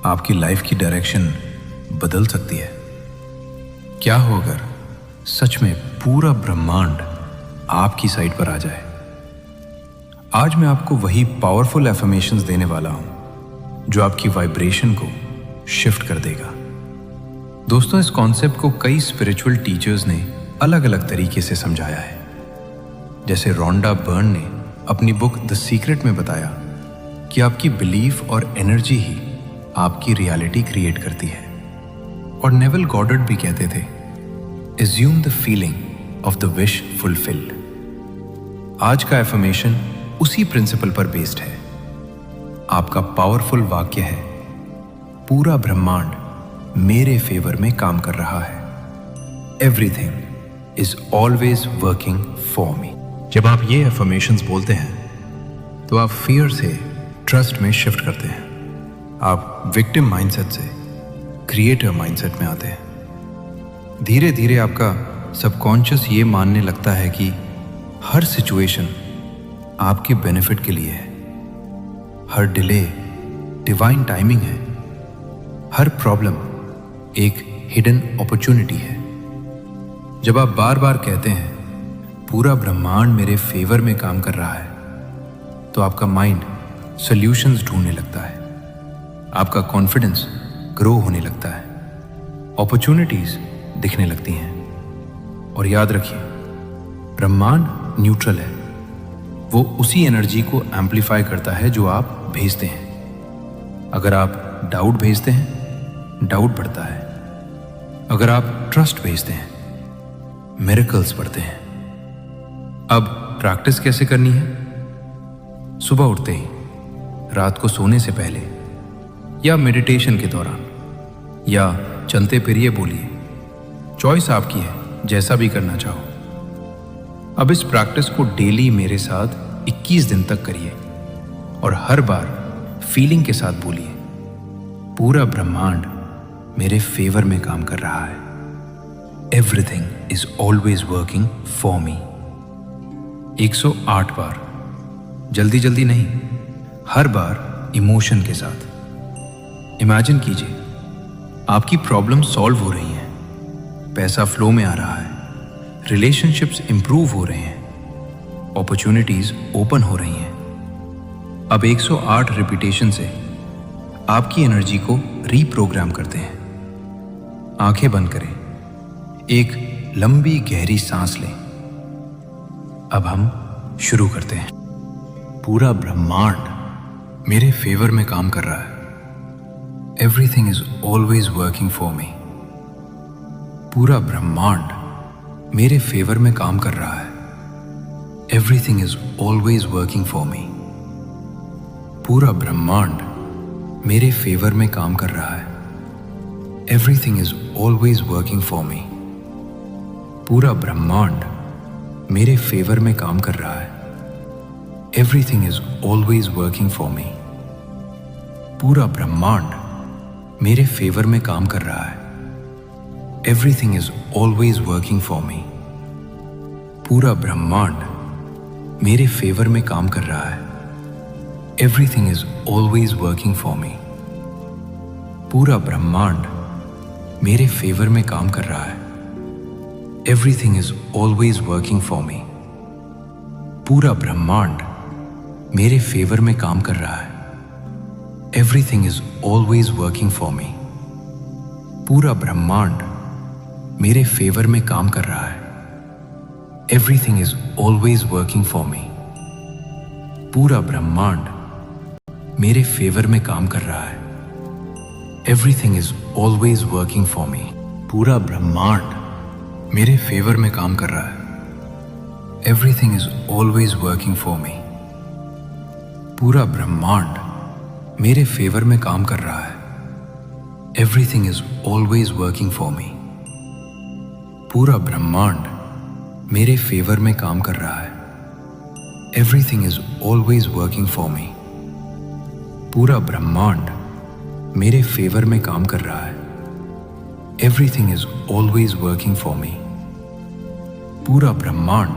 आपकी लाइफ की डायरेक्शन बदल सकती है। क्या हो अगर सच में पूरा ब्रह्मांड आपकी साइड पर आ जाए? आज मैं आपको वही पावरफुल एफर्मेशंस देने वाला हूं जो आपकी वाइब्रेशन को शिफ्ट कर देगा। दोस्तों, इस कॉन्सेप्ट को कई स्पिरिचुअल टीचर्स ने अलग अलग तरीके से समझाया है। जैसे रोंडा बर्न ने अपनी बुक द सीक्रेट में बताया कि आपकी बिलीफ और एनर्जी ही आपकी रियलिटी क्रिएट करती है। और नेविल गॉडर्ड भी कहते थे, assume the feeling of the wish fulfilled. आज का एफर्मेशन उसी प्रिंसिपल पर बेस्ड है। आपका पावरफुल वाक्य है, पूरा ब्रह्मांड मेरे फेवर में काम कर रहा है। Everything is always working for me. जब आप ये एफर्मेशंस बोलते हैं तो आप फियर से ट्रस्ट में शिफ्ट करते हैं। आप विक्टिम माइंडसेट से क्रिएटर माइंडसेट में आते हैं। धीरे धीरे आपका सबकॉन्शियस ये मानने लगता है कि हर सिचुएशन आपके बेनिफिट के लिए है, हर डिले डिवाइन टाइमिंग है, हर प्रॉब्लम एक हिडन अपॉर्चुनिटी है। जब आप बार बार कहते हैं पूरा ब्रह्मांड मेरे फेवर में काम कर रहा है, तो आपका माइंड सॉल्यूशंस ढूंढने लगता है, आपका कॉन्फिडेंस ग्रो होने लगता है, अपॉर्चुनिटीज दिखने लगती हैं। और याद रखिए, ब्रह्मांड न्यूट्रल है। वो उसी एनर्जी को एम्पलीफाई करता है जो आप भेजते हैं। अगर आप डाउट भेजते हैं, डाउट बढ़ता है। अगर आप ट्रस्ट भेजते हैं, मिरेकल्स बढ़ते हैं। अब प्रैक्टिस कैसे करनी है? सुबह उठते ही, रात को सोने से पहले, या मेडिटेशन के दौरान, या चलते फिरिए बोलिए। चॉइस आपकी है, जैसा भी करना चाहो। अब इस प्रैक्टिस को डेली मेरे साथ 21 दिन तक करिए और हर बार फीलिंग के साथ बोलिए, पूरा ब्रह्मांड मेरे फेवर में काम कर रहा है। Everything is always working for me. 108 बार, जल्दी जल्दी नहीं, हर बार इमोशन के साथ। इमेजिन कीजिए आपकी प्रॉब्लम सॉल्व हो रही हैं, पैसा फ्लो में आ रहा है, रिलेशनशिप्स इंप्रूव हो रहे हैं, अपॉर्चुनिटीज ओपन हो रही हैं। अब 108 रिपीटेशन से आपकी एनर्जी को रीप्रोग्राम करते हैं। आंखें बंद करें, एक लंबी गहरी सांस लें। अब हम शुरू करते हैं। पूरा ब्रह्मांड मेरे फेवर में काम कर रहा है। Everything is always working for me. पूरा ब्रह्मांड मेरे फेवर में काम कर रहा है। Everything is always working for me. पूरा ब्रह्मांड मेरे फेवर में काम कर रहा है। Everything is always working for me. पूरा ब्रह्मांड मेरे फेवर में काम कर रहा है। Everything is always working for me. पूरा ब्रह्मांड मेरे फेवर में काम कर रहा है। Everything is always working for me. पूरा ब्रह्मांड मेरे फेवर में काम कर रहा है। Everything is always working for me. पूरा ब्रह्मांड मेरे फेवर में काम कर रहा है। Everything is always working for me. पूरा ब्रह्मांड मेरे फेवर में काम कर रहा है। Everything is always working for me. पूरा ब्रह्मांड मेरे फेवर में काम कर रहा है। Everything is always working for me. पूरा ब्रह्मांड मेरे फेवर में काम कर रहा है। Everything is always working for me. पूरा ब्रह्मांड मेरे फेवर में काम कर रहा है। Everything is always working for me. पूरा ब्रह्मांड मेरे फेवर में काम कर रहा है। Everything is always working for me. पूरा ब्रह्मांड मेरे फेवर में काम कर रहा है। Everything is always working for me. पूरा ब्रह्मांड मेरे फेवर में काम कर रहा है। Everything is always working for me. पूरा ब्रह्मांड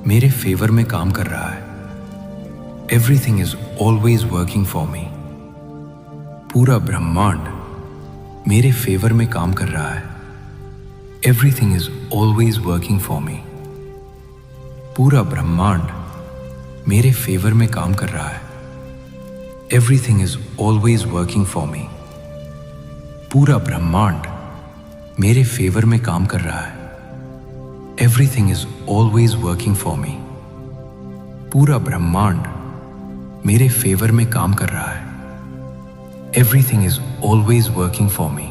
मेरे फेवर में काम कर रहा है। Everything is always working for me. पूरा ब्रह्मांड मेरे फेवर में काम कर रहा है। Everything is always working for me. पूरा ब्रह्मांड मेरे फेवर में काम कर रहा है। Everything is always working for me. पूरा ब्रह्मांड मेरे फेवर में काम कर रहा है। Everything is always working for me. पूरा ब्रह्मांड मेरे फेवर में काम कर रहा है। Everything is always working for me.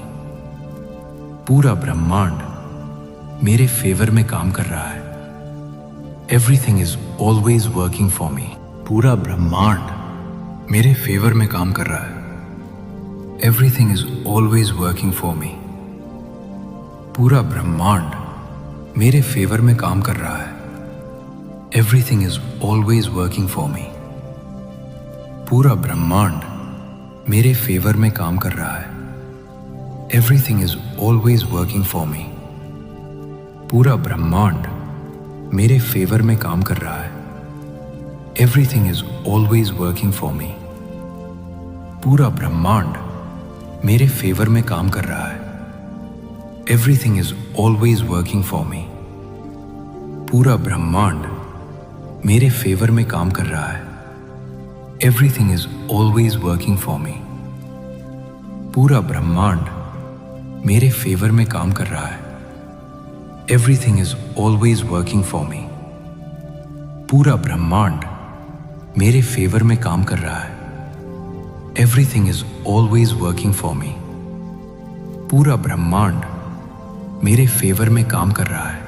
पूरा ब्रह्मांड मेरे फेवर में काम कर रहा है। Everything is always working for me. पूरा ब्रह्मांड मेरे फेवर में काम कर रहा है। Everything is always working for me. पूरा ब्रह्मांड मेरे फेवर में काम कर रहा है। Everything is always working for me. पूरा ब्रह्मांड मेरे फेवर में काम कर रहा है। Everything is always working for me. पूरा ब्रह्मांड मेरे फेवर में काम कर रहा है। Everything is always working for me. पूरा ब्रह्मांड मेरे फेवर में काम कर रहा है। Everything is always working for me. पूरा ब्रह्मांड मेरे फेवर में काम कर रहा है। Everything is always working for me. पूरा ब्रह्मांड मेरे फेवर में काम कर रहा है। Everything is always working for me. पूरा ब्रह्मांड मेरे फेवर में काम कर रहा है। Everything is always working for me. पूरा ब्रह्मांड मेरे फेवर में काम कर रहा है।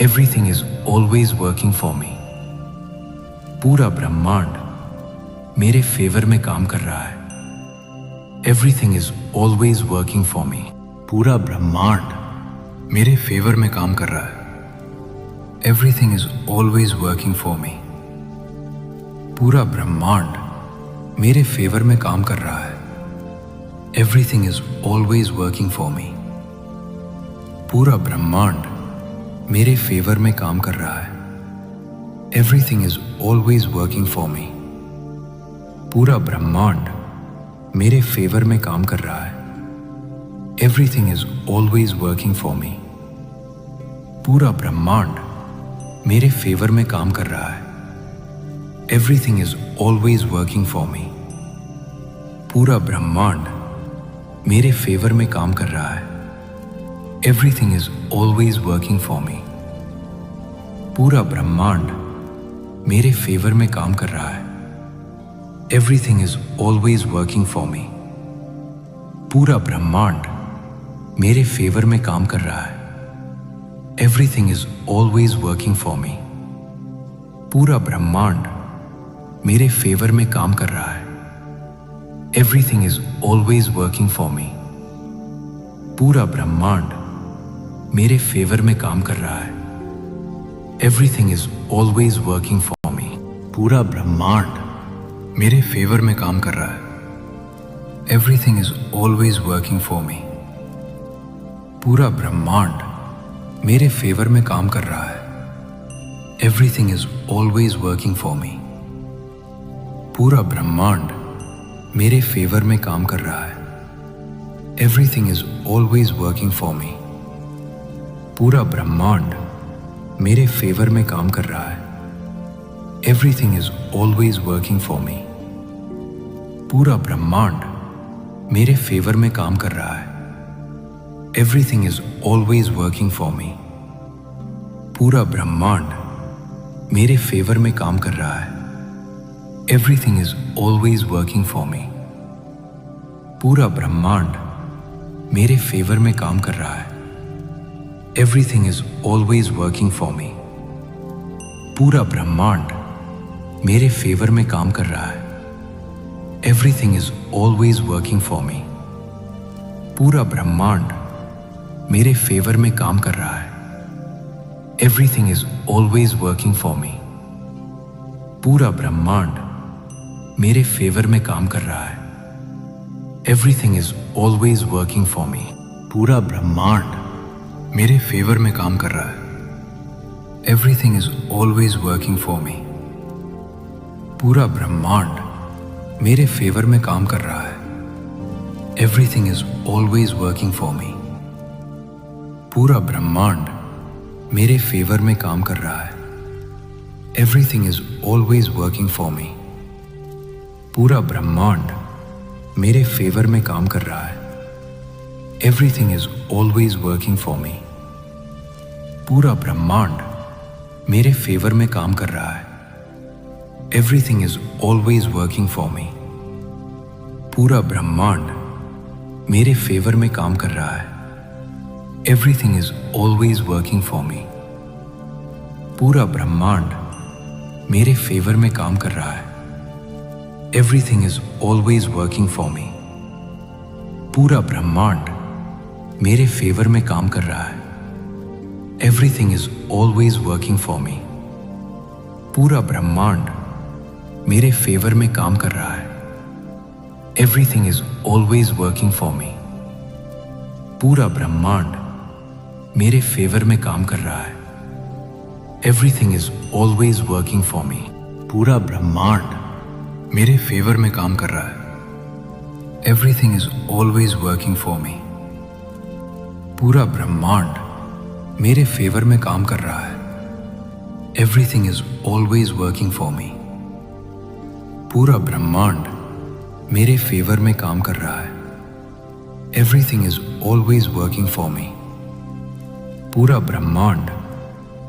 Everything is always working for me. पूरा ब्रह्मांड मेरे फेवर में काम कर रहा है। Everything is always working for me. पूरा ब्रह्मांड मेरे फेवर में काम कर रहा है। Everything is always working for me. पूरा ब्रह्मांड मेरे फेवर में काम कर रहा है। Everything is always working for me. पूरा ब्रह्मांड मेरे फेवर में काम कर रहा है। Everything is always working for me. पूरा ब्रह्मांड मेरे फेवर में काम कर रहा है। Everything is always working for me. पूरा ब्रह्मांड मेरे फेवर में काम कर रहा है। Everything is always working for me. पूरा ब्रह्मांड मेरे फेवर में काम कर रहा है। Everything is always working for me. पूरा ब्रह्मांड मेरे फेवर में काम कर रहा है। Everything is always working for me. पूरा ब्रह्मांड मेरे फेवर में काम कर रहा है। Everything is always working for me. पूरा ब्रह्मांड मेरे फेवर में काम कर रहा है। Everything is always working for me. पूरा ब्रह्मांड मेरे फेवर में काम कर रहा है। Everything is always working for me. पूरा ब्रह्मांड मेरे फेवर में काम कर रहा है। Everything is always working for me. पूरा ब्रह्मांड मेरे फेवर में काम कर रहा है। Everything is always working for me. पूरा ब्रह्मांड मेरे फेवर में काम कर रहा है। Everything is always working for me. पूरा ब्रह्मांड मेरे फेवर में काम कर रहा है। Everything is always working for me. पूरा ब्रह्मांड मेरे फेवर में काम कर रहा है। Everything is always working for me. पूरा ब्रह्मांड मेरे फेवर में काम कर रहा है। Everything is always working for me. पूरा ब्रह्मांड मेरे फेवर में काम कर रहा है। Everything is always working for me. पूरा ब्रह्मांड मेरे फेवर में काम कर रहा है। Everything is always working for me. पूरा ब्रह्मांड मेरे फेवर में काम कर रहा है। Everything is always working for me. पूरा ब्रह्मांड मेरे फेवर में काम कर रहा है। Everything is always working for me. पूरा ब्रह्मांड मेरे फेवर में काम कर रहा है। Everything is always working for me. पूरा ब्रह्मांड मेरे फेवर में काम कर रहा है। Everything is always working for me. पूरा ब्रह्मांड मेरे फेवर में काम कर रहा है. Everything is always working for me. पूरा ब्रह्मांड मेरे फेवर में काम कर रहा है. Everything is always working for me. पूरा ब्रह्मांड मेरे फेवर में काम कर रहा है. Everything is always working for me. पूरा ब्रह्मांड मेरे फेवर में काम कर रहा है. Everything is always working for me. पूरा ब्रह्मांड मेरे फेवर में काम कर रहा है. Everything is always working for me. पूरा ब्रह्मांड मेरे फेवर में काम कर रहा है. Everything is always working for me. पूरा ब्रह्मांड मेरे फेवर में काम कर रहा है. Everything is always working for me. पूरा ब्रह्मांड मेरे फेवर में काम कर रहा है. Everything is always working for me. पूरा ब्रह्मांड मेरे फेवर में काम कर रहा है. Everything is always working for me. पूरा ब्रह्मांड मेरे फेवर में काम कर रहा है. Everything is always working for me. पूरा ब्रह्मांड मेरे फेवर में काम कर रहा है. Everything is always working for me. पूरा ब्रह्मांड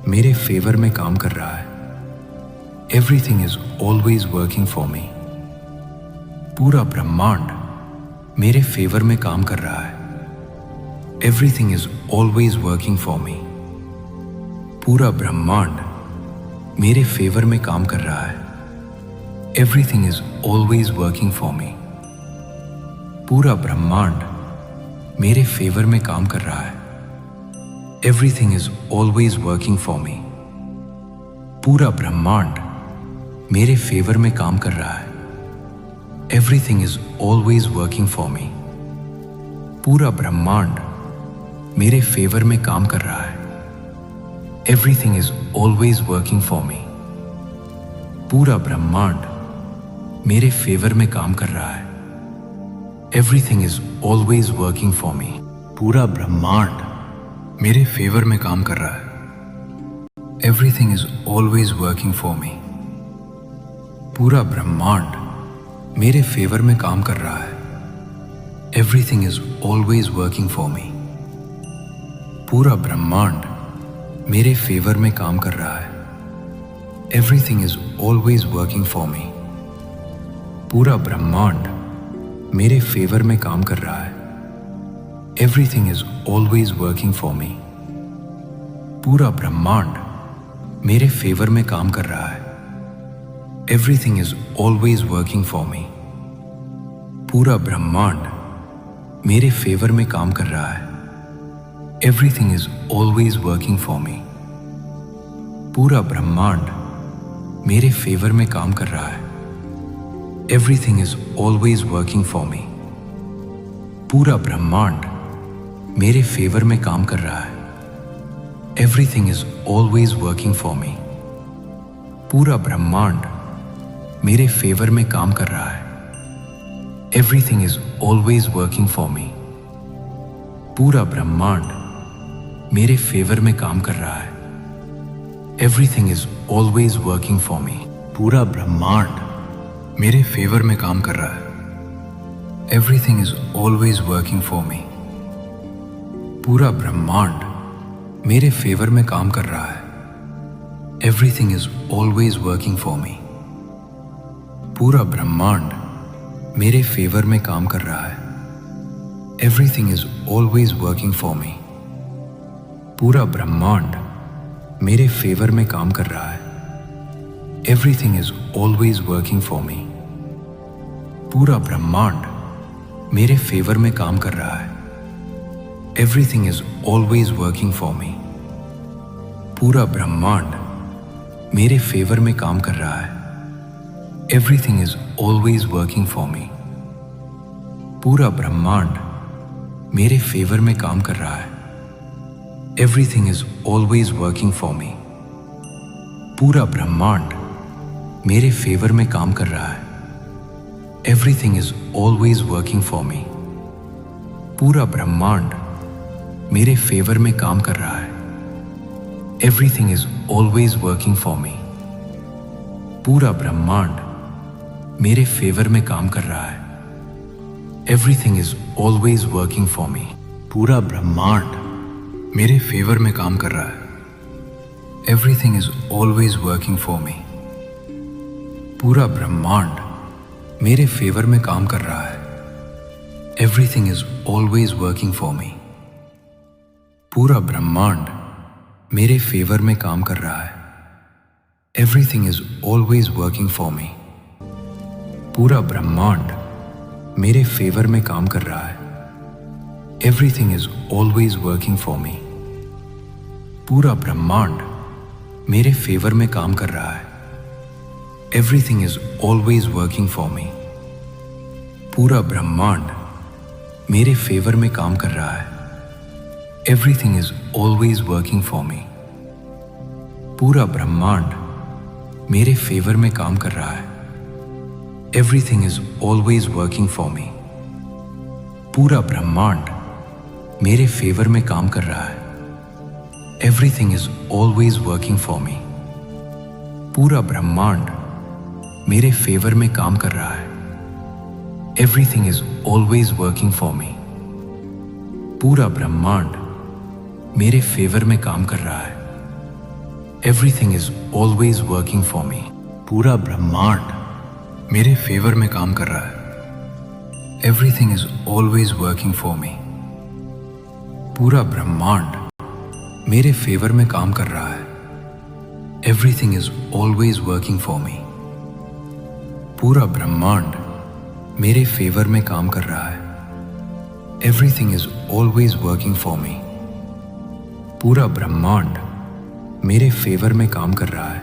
मेरे फेवर में काम कर रहा है. Everything is always working for me. पूरा ब्रह्मांड मेरे फेवर में काम कर रहा है. Everything is always working for me. पूरा ब्रह्मांड मेरे फेवर में काम कर रहा है. Everything is always working for me. पूरा ब्रह्मांड मेरे फेवर में काम कर रहा है. Everything is always working for me. पूरा ब्रह्मांड मेरे फेवर में काम कर रहा है. Everything is always working for me. पूरा ब्रह्मांड मेरे फेवर में काम कर रहा है. Everything is always working for me. पूरा ब्रह्मांड मेरे फेवर में काम कर रहा है. Everything is always working for me. पूरा ब्रह्मांड मेरे फेवर में काम कर रहा है. Everything is always working for me. पूरा ब्रह्मांड मेरे फेवर में काम कर रहा है. Everything is always working for me. पूरा ब्रह्मांड मेरे फेवर में काम कर रहा है. Everything is always working for me. पूरा ब्रह्मांड मेरे फेवर में काम कर रहा है. Everything is always working for me. पूरा ब्रह्मांड मेरे फेवर में काम कर रहा है. Everything is always working for me. पूरा ब्रह्मांड मेरे फेवर में काम कर रहा है. Everything is always working for me. पूरा ब्रह्मांड मेरे फेवर में काम कर रहा है. Everything is always working for me. पूरा ब्रह्मांड मेरे फेवर में काम कर रहा है. Everything is always working for me. पूरा ब्रह्मांड मेरे फेवर में काम कर रहा है. Everything is always working for me. पूरा ब्रह्मांड मेरे फेवर में काम कर रहा है. Everything is always working for me. पूरा ब्रह्मांड मेरे फेवर में काम कर रहा है. Everything is always working for me. पूरा ब्रह्मांड मेरे फेवर में काम कर रहा है. Everything is always working for me. पूरा ब्रह्मांड मेरे फेवर में काम कर रहा है. Everything is always working for me. पूरा ब्रह्मांड मेरे फेवर में काम कर रहा है. Everything is always working for me. पूरा ब्रह्मांड मेरे फेवर में काम कर रहा है. Everything is always working for me. पूरा ब्रह्मांड मेरे फेवर में काम कर रहा है. Everything is always working for me. पूरा ब्रह्मांड मेरे फेवर में काम कर रहा है. Everything is always working for me. पूरा ब्रह्मांड मेरे फेवर में काम कर रहा है. Everything is always working for me. पूरा ब्रह्मांड मेरे फेवर में काम कर रहा है। Everything is always working for me. पूरा ब्रह्मांड मेरे फेवर में काम कर रहा है। Everything is always working for me. पूरा ब्रह्मांड मेरे फेवर में काम कर रहा है। Everything is always working for me. पूरा ब्रह्मांड मेरे फेवर में काम कर रहा है। Everything is always working for me. पूरा ब्रह्मांड मेरे फेवर में काम कर रहा है। Everything is always working for me. पूरा ब्रह्मांड मेरे फेवर में काम कर रहा है। Everything is always working for me. पूरा ब्रह्मांड मेरे फेवर में काम कर रहा है। Everything is always working for me. पूरा ब्रह्मांड मेरे फेवर में काम कर रहा है। Everything is always working for me. पूरा ब्रह्मांड मेरे फेवर में काम कर रहा है। Everything is always working for me. पूरा ब्रह्मांड मेरे फेवर में काम कर रहा है। Everything is always working for me. पूरा ब्रह्मांड मेरे फेवर में काम कर रहा है। Everything is always working for me. पूरा ब्रह्मांड मेरे फेवर में काम कर रहा है। Everything is always working for me. पूरा ब्रह्मांड मेरे फेवर में काम कर रहा है। Everything is always working for me. पूरा ब्रह्मांड मेरे फेवर में काम कर रहा है। Everything is always working for me. पूरा ब्रह्मांड मेरे फेवर में काम कर रहा है। Everything is always working for me. पूरा ब्रह्मांड मेरे फेवर में काम कर रहा है।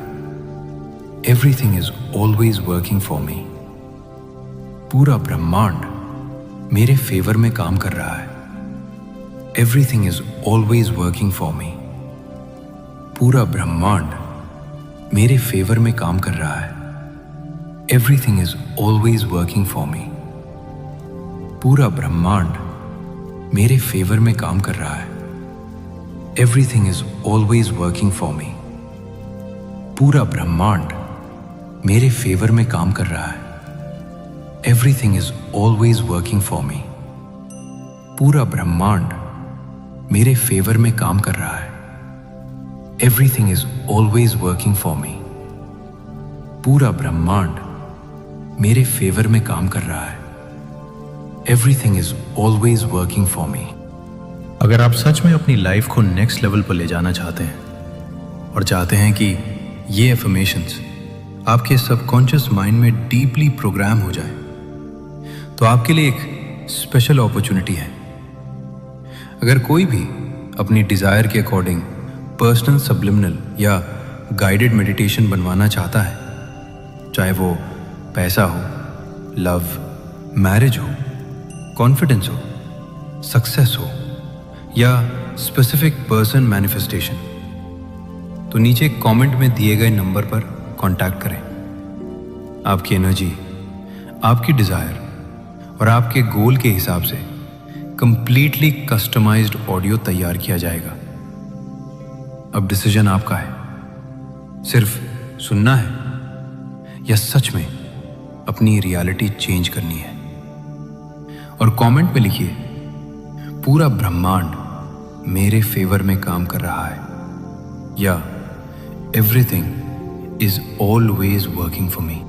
Everything is always working for me. पूरा ब्रह्मांड मेरे फेवर में काम कर रहा है। Everything is always working for me. पूरा ब्रह्मांड मेरे फेवर में काम कर रहा है। Everything is always working for me. पूरा ब्रह्मांड मेरे फेवर में काम कर रहा है। Everything is always working for me. पूरा ब्रह्मांड मेरे फेवर में काम कर रहा है। Everything is always working for me. पूरा ब्रह्मांड मेरे फेवर में काम कर रहा है। Everything is always working for me. पूरा ब्रह्मांड मेरे फेवर में काम कर रहा है। Everything is always working for me. अगर आप सच में अपनी लाइफ को नेक्स्ट लेवल पर ले जाना चाहते हैं और चाहते हैं कि ये एफर्मेशंस आपके सबकॉन्शियस माइंड में डीपली प्रोग्राम हो जाए, तो आपके लिए एक स्पेशल अपॉर्चुनिटी है। अगर कोई भी अपनी डिज़ायर के अकॉर्डिंग पर्सनल सब्लिमिनल या गाइडेड मेडिटेशन बनवाना चाहता है, चाहे वो पैसा हो, लव, मैरिज हो, कॉन्फिडेंस हो, सक्सेस हो या स्पेसिफिक पर्सन मैनिफेस्टेशन, तो नीचे कमेंट में दिए गए नंबर पर कांटेक्ट करें। आपकी एनर्जी, आपकी डिज़ायर और आपके गोल के हिसाब से कंप्लीटली कस्टमाइज्ड ऑडियो तैयार किया जाएगा। अब डिसीजन आपका है। सिर्फ सुनना है या सच में अपनी रियलिटी चेंज करनी है। और कमेंट में लिखिए, पूरा ब्रह्मांड मेरे फेवर में काम कर रहा है, या everything is always working for me.